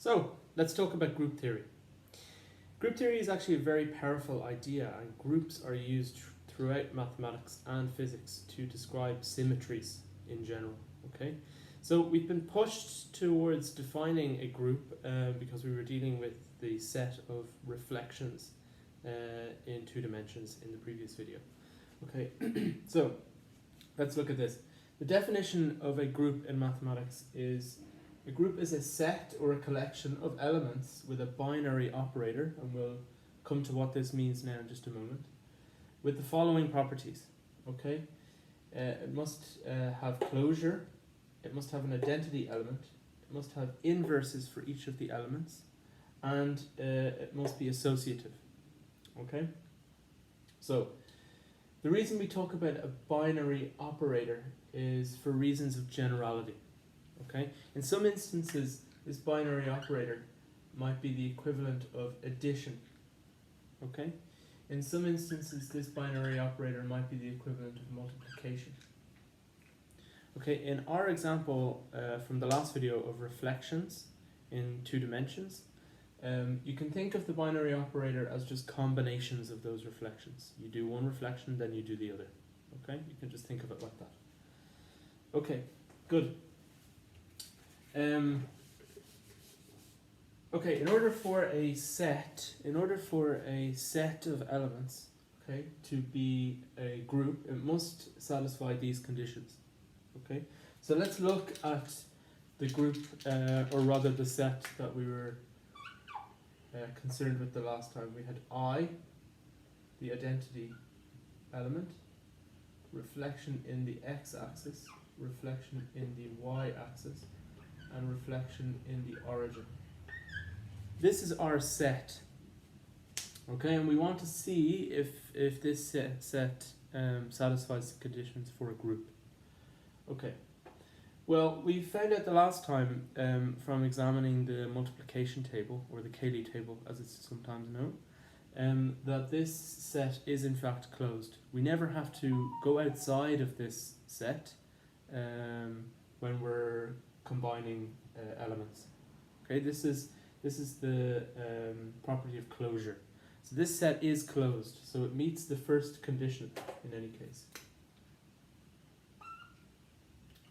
So let's talk about group theory. Group theory is actually a very powerful idea, and groups are used throughout mathematics and physics to describe symmetries in general. Okay, so we've been pushed towards defining a group because we were dealing with the set of reflections in 2 dimensions in the previous video. Okay, so let's look at this. The definition of a group in mathematics is a group is a set or a collection of elements with a binary operator, and we'll come to what this means now in just a moment, with the following properties. Okay, it must have closure, it must have an identity element, it must have inverses for each of the elements, and it must be associative. Okay, so the reason we talk about a binary operator is for reasons of generality. Okay, in some instances this binary operator might be the equivalent of addition. Okay, in some instances this binary operator might be the equivalent of multiplication. Okay, in our example from the last video of reflections in 2 dimensions, you can think of the binary operator as just combinations of those reflections. You do one reflection, then you do the other. Okay, you can just think of it like that. Okay, good. Okay, in order for a set of elements, okay, to be a group, it must satisfy these conditions. Okay, so let's look at the group, or rather the set that we were concerned with the last time. We had I, the identity element, reflection in the x-axis, reflection in the y-axis, and reflection in the origin. This is our set. Okay, and we want to see if this set satisfies the conditions for a group. Okay, well, we found out the last time from examining the multiplication table, or the Cayley table as it's sometimes known, that this set is in fact closed. We never have to go outside of this set when we're combining elements. Okay, this is the property of closure. So this set is closed, so it meets the first condition in any case.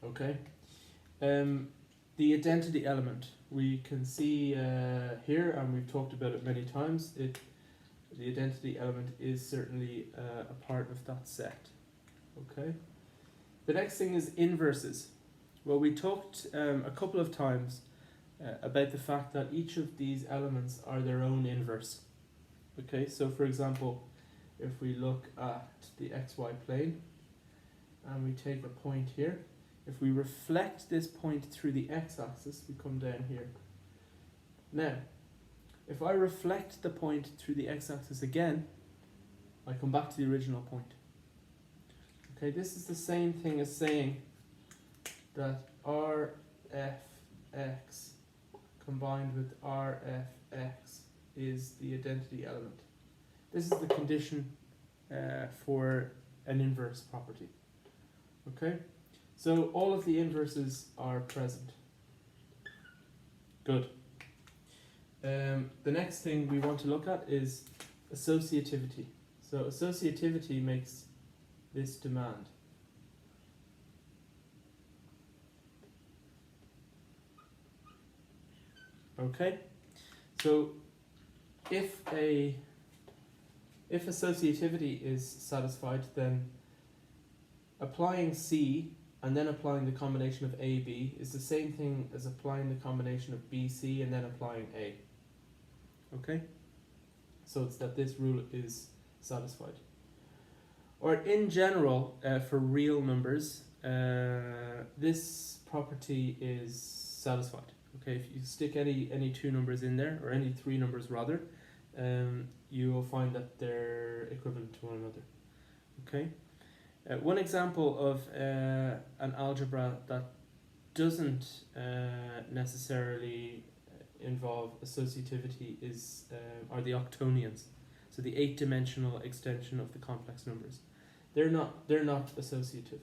Okay, the identity element we can see here, and we've talked about it many times. The identity element is certainly a part of that set. Okay, the next thing is inverses. Well, we talked a couple of times about the fact that each of these elements are their own inverse. Okay, so for example, if we look at the xy plane and we take a point here, if we reflect this point through the x-axis, we come down here. Now, if I reflect the point through the x-axis again, I come back to the original point. Okay, this is the same thing as saying that RFX combined with RFX is the identity element. This is the condition for an inverse property. Okay, so all of the inverses are present. Good. The next thing we want to look at is associativity. So associativity makes this demand. Okay, so if associativity is satisfied, then applying C and then applying the combination of AB is the same thing as applying the combination of BC and then applying A. Okay, so it's that this rule is satisfied. Or in general, for real numbers, this property is satisfied. Okay, if you stick any 2 numbers in there, or any 3 numbers rather, you will find that they're equivalent to one another. Okay, one example of an algebra that doesn't necessarily involve associativity are the octonions. So the 8-dimensional extension of the complex numbers. They're not associative.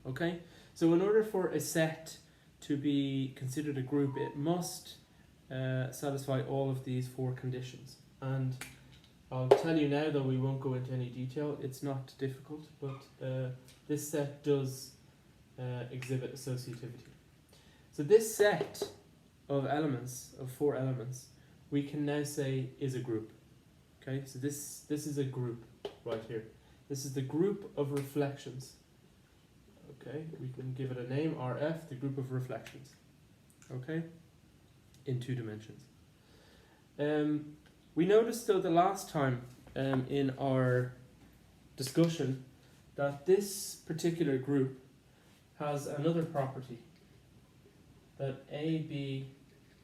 Okay, so in order for a set to be considered a group, it must satisfy all of these 4 conditions. And I'll tell you now, though we won't go into any detail, it's not difficult, but this set does exhibit associativity. So this set of elements, of 4 elements, we can now say is a group. Okay, so this is a group right here. This is the group of reflections. Okay, we can give it a name, RF, the group of reflections. Okay, in 2 dimensions. We noticed though the last time in our discussion that this particular group has another property, that AB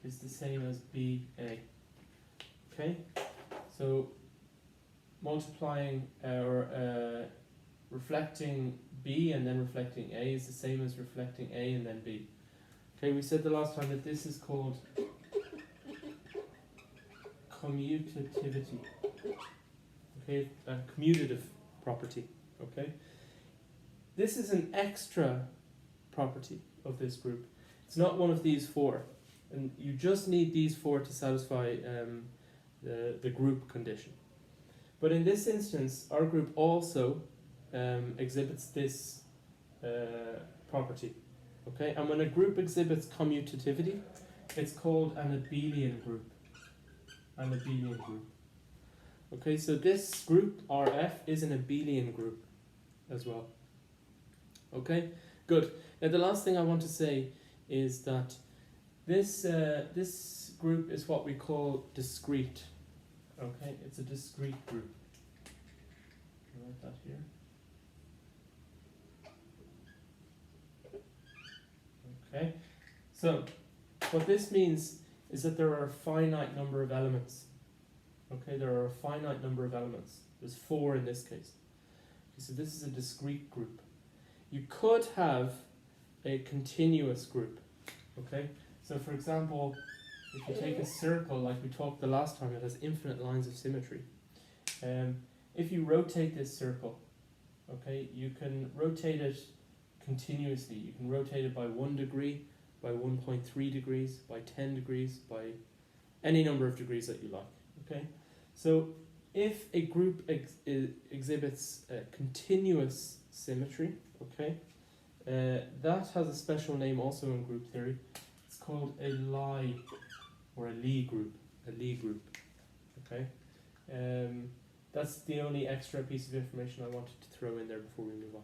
is the same as BA. Okay, so multiplying or reflecting B and then reflecting A is the same as reflecting A and then B. Okay, we said the last time that this is called commutativity. Okay, a commutative property. Okay, this is an extra property of this group. It's not one of these 4, and you just need these 4 to satisfy the group condition. But in this instance, our group also exhibits this property. Okay, and when a group exhibits commutativity, it's called an abelian group. An abelian group. Okay, so this group RF is an abelian group as well. Okay, good. Now the last thing I want to say is that this group is what we call discrete. Okay, it's a discrete group. I'll write that here. Okay, so what this means is that there are a finite number of elements. Okay, there are a finite number of elements. There's 4 in this case. Okay, so this is a discrete group. You could have a continuous group. Okay, so for example, if you take a circle like we talked the last time, it has infinite lines of symmetry. If you rotate this circle, okay, you can rotate it continuously. You can rotate it by 1 degree, by 1.3 degrees, by 10 degrees, by any number of degrees that you like. Okay, so if a group exhibits continuous symmetry, okay, that has a special name also in group theory. It's called a Lie or a Lie group. A Lie group. Okay, that's the only extra piece of information I wanted to throw in there before we move on.